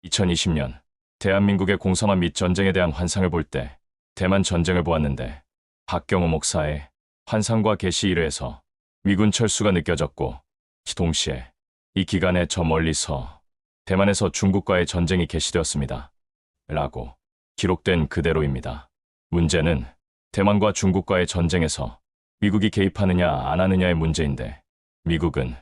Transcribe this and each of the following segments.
2020년 대한민국의 공산화 및 전쟁에 대한 환상을 볼 때 대만 전쟁을 보았는데 박경호 목사의 환상과 계시 1회에서 미군 철수가 느껴졌고 동시에 이 기간에 저 멀리서 대만에서 중국과의 전쟁이 개시되었습니다. 라고 기록된 그대로입니다. 문제는 대만과 중국과의 전쟁에서 미국이 개입하느냐 안 하느냐의 문제인데 미국은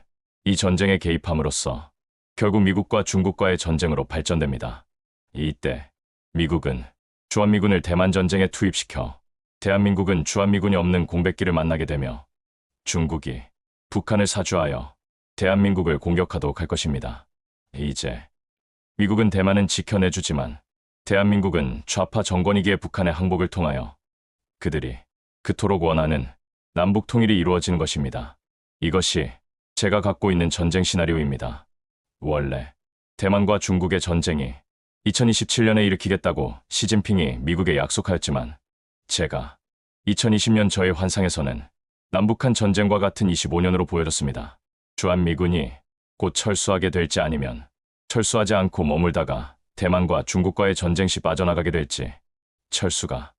이 전쟁에 개입함으로써 결국 미국과 중국과의 전쟁으로 발전됩니다. 이때 미국은 주한미군을 대만 전쟁에 투입시켜 대한민국은 주한미군이 없는 공백기를 만나게 되며 중국이 북한을 사주하여 대한민국을 공격하도록 할 것입니다. 이제 미국은 대만은 지켜내주지만 대한민국은 좌파 정권이기에 북한의 항복을 통하여 그들이 그토록 원하는 남북 통일이 이루어지는 것입니다. 이것이 제가 갖고 있는 전쟁 시나리오입니다. 원래 대만과 중국의 전쟁이 2027년에 일으키겠다고 시진핑이 미국에 약속하였지만 제가 2020년 저의 환상에서는 남북한 전쟁과 같은 25년으로 보여졌습니다. 주한미군이 곧 철수하게 될지 아니면 철수하지 않고 머물다가 대만과 중국과의 전쟁 시 빠져나가게 될지 철수가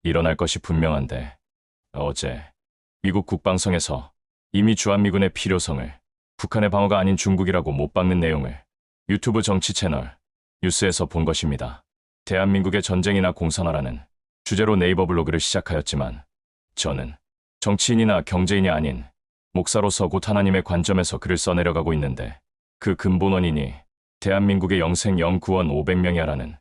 일어날 것이 분명한데 어제 미국 국방성에서 이미 주한미군의 필요성을 북한의 방어가 아닌 중국이라고 못 박는 내용을 유튜브 정치 채널 뉴스에서 본 것입니다. 대한민국의 전쟁이나 공산화라는 주제로 네이버 블로그를 시작하였지만 저는 정치인이나 경제인이 아닌 목사로서 곧 하나님의 관점에서 글을 써내려가고 있는데 그 근본 원인이 대한민국의 영생 영구원 500명이야라는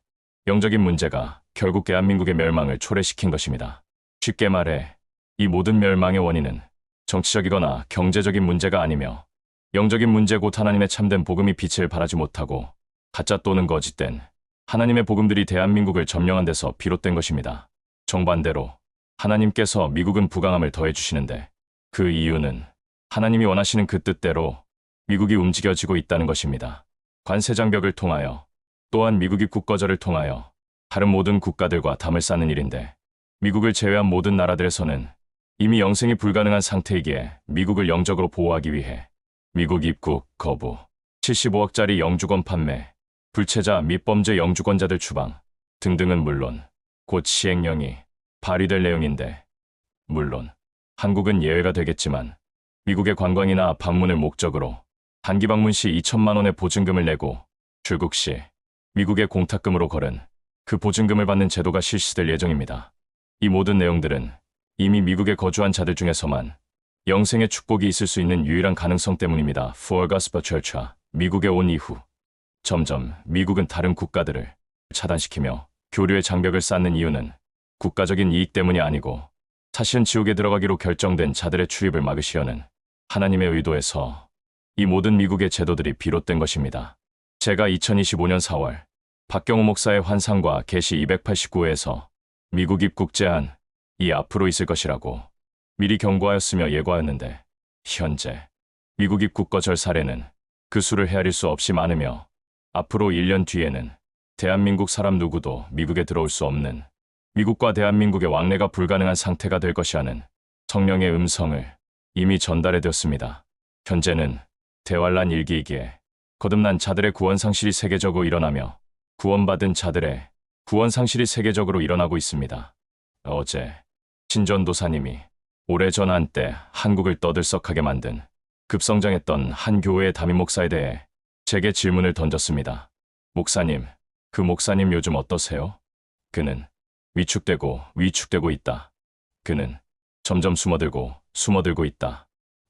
영적인 문제가 결국 대한민국의 멸망을 초래시킨 것입니다. 쉽게 말해 이 모든 멸망의 원인은 정치적이거나 경제적인 문제가 아니며 영적인 문제 곧 하나님의 참된 복음이 빛을 발하지 못하고 가짜 또는 거짓된 하나님의 복음들이 대한민국을 점령한 데서 비롯된 것입니다. 정반대로 하나님께서 미국은 부강함을 더해주시는데 그 이유는 하나님이 원하시는 그 뜻대로 미국이 움직여지고 있다는 것입니다. 관세 장벽을 통하여 또한 미국 입국 거절을 통하여 다른 모든 국가들과 담을 쌓는 일인데 미국을 제외한 모든 나라들에서는 이미 영생이 불가능한 상태이기에 미국을 영적으로 보호하기 위해 미국 입국 거부, 75억짜리 영주권 판매, 불체자 및 범죄 영주권자들 추방 등등은 물론 곧 시행령이 발의될 내용인데 물론 한국은 예외가 되겠지만 미국의 관광이나 방문을 목적으로 단기 방문 시 2천만 원의 보증금을 내고 출국 시 미국의 공탁금으로 걸은 그 보증금을 받는 제도가 실시될 예정입니다. 이 모든 내용들은 이미 미국에 거주한 자들 중에서만 영생의 축복이 있을 수 있는 유일한 가능성 때문입니다. For Gospel Church와 미국에 온 이후 점점 미국은 다른 국가들을 차단시키며 교류의 장벽을 쌓는 이유는 국가적인 이익 때문이 아니고 사실은 지옥에 들어가기로 결정된 자들의 출입을 막으시려는 하나님의 의도에서 이 모든 미국의 제도들이 비롯된 것입니다. 제가 2025년 4월 박경호 목사의 환상과 계시 289회에서 미국 입국 제한이 앞으로 있을 것이라고 미리 경고하였으며 예고하였는데 현재 미국 입국 거절 사례는 그 수를 헤아릴 수 없이 많으며 앞으로 1년 뒤에는 대한민국 사람 누구도 미국에 들어올 수 없는 미국과 대한민국의 왕래가 불가능한 상태가 될 것이라는 성령의 음성을 이미 전달해드렸습니다. 현재는 대환란 일기이기에 거듭난 자들의 구원 상실이 세계적으로 일어나며 구원받은 자들의 구원 상실이 세계적으로 일어나고 있습니다. 어제 신전도사님이 오래전 한때 한국을 떠들썩하게 만든 급성장했던 한 교회의 담임 목사에 대해 제게 질문을 던졌습니다. 목사님, 그 목사님 요즘 어떠세요? 그는 위축되고 있다. 그는 점점 숨어들고 있다.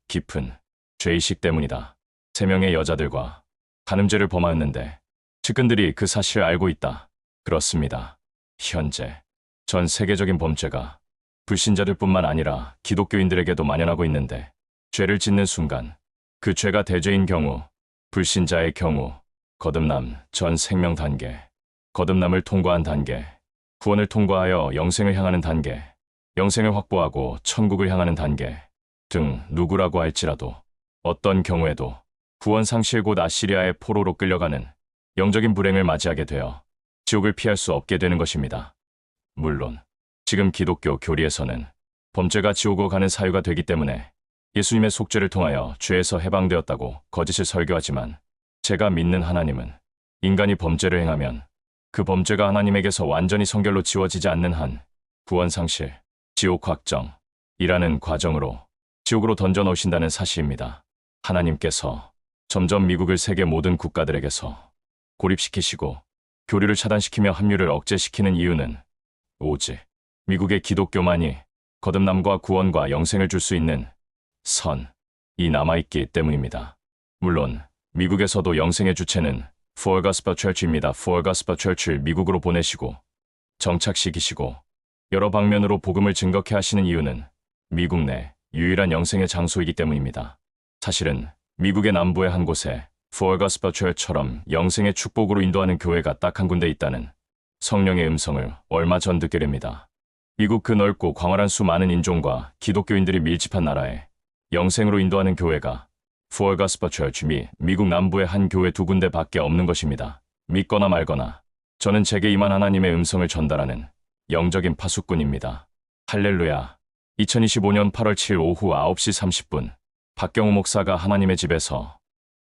깊은 죄의식 때문이다. 3명의 여자들과 간음죄를 범하였는데 측근들이 그 사실을 알고 있다. 그렇습니다. 현재 전 세계적인 범죄가 불신자들뿐만 아니라 기독교인들에게도 만연하고 있는데 죄를 짓는 순간 그 죄가 대죄인 경우, 불신자의 경우 거듭남 전 생명 단계, 거듭남을 통과한 단계, 구원을 통과하여 영생을 향하는 단계, 영생을 확보하고 천국을 향하는 단계 등 누구라고 할지라도 어떤 경우에도 구원 상실 곧 아시리아의 포로로 끌려가는 영적인 불행을 맞이하게 되어 지옥을 피할 수 없게 되는 것입니다. 물론 지금 기독교 교리에서는 범죄가 지옥으로 가는 사유가 되기 때문에 예수님의 속죄를 통하여 죄에서 해방되었다고 거짓을 설교하지만 제가 믿는 하나님은 인간이 범죄를 행하면 그 범죄가 하나님에게서 완전히 성결로 지워지지 않는 한 구원 상실, 지옥 확정이라는 과정으로 지옥으로 던져 넣으신다는 사실입니다. 하나님께서 점점 미국을 세계 모든 국가들에게서 고립시키시고 교류를 차단시키며 합류를 억제시키는 이유는 오직 미국의 기독교만이 거듭남과 구원과 영생을 줄 수 있는 선이 남아있기 때문입니다. 물론 미국에서도 영생의 주체는 Full Gospel Church입니다. Full Gospel Church를 미국으로 보내시고 정착시키시고 여러 방면으로 복음을 증거케 하시는 이유는 미국 내 유일한 영생의 장소이기 때문입니다. 사실은 미국의 남부의 한 곳에 Full Gospel Church처럼 영생의 축복으로 인도하는 교회가 딱 한 군데 있다는 성령의 음성을 얼마 전 듣게 됩니다. 미국 그 넓고 광활한 수많은 인종과 기독교인들이 밀집한 나라에 영생으로 인도하는 교회가 Full Gospel Church 및 미국 남부의 한 교회 두 군데 밖에 없는 것입니다. 믿거나 말거나 저는 제게 임한 하나님의 음성을 전달하는 영적인 파수꾼입니다. 할렐루야. 2025년 8월 7일 오후 9시 30분 박경우 목사가 하나님의 집에서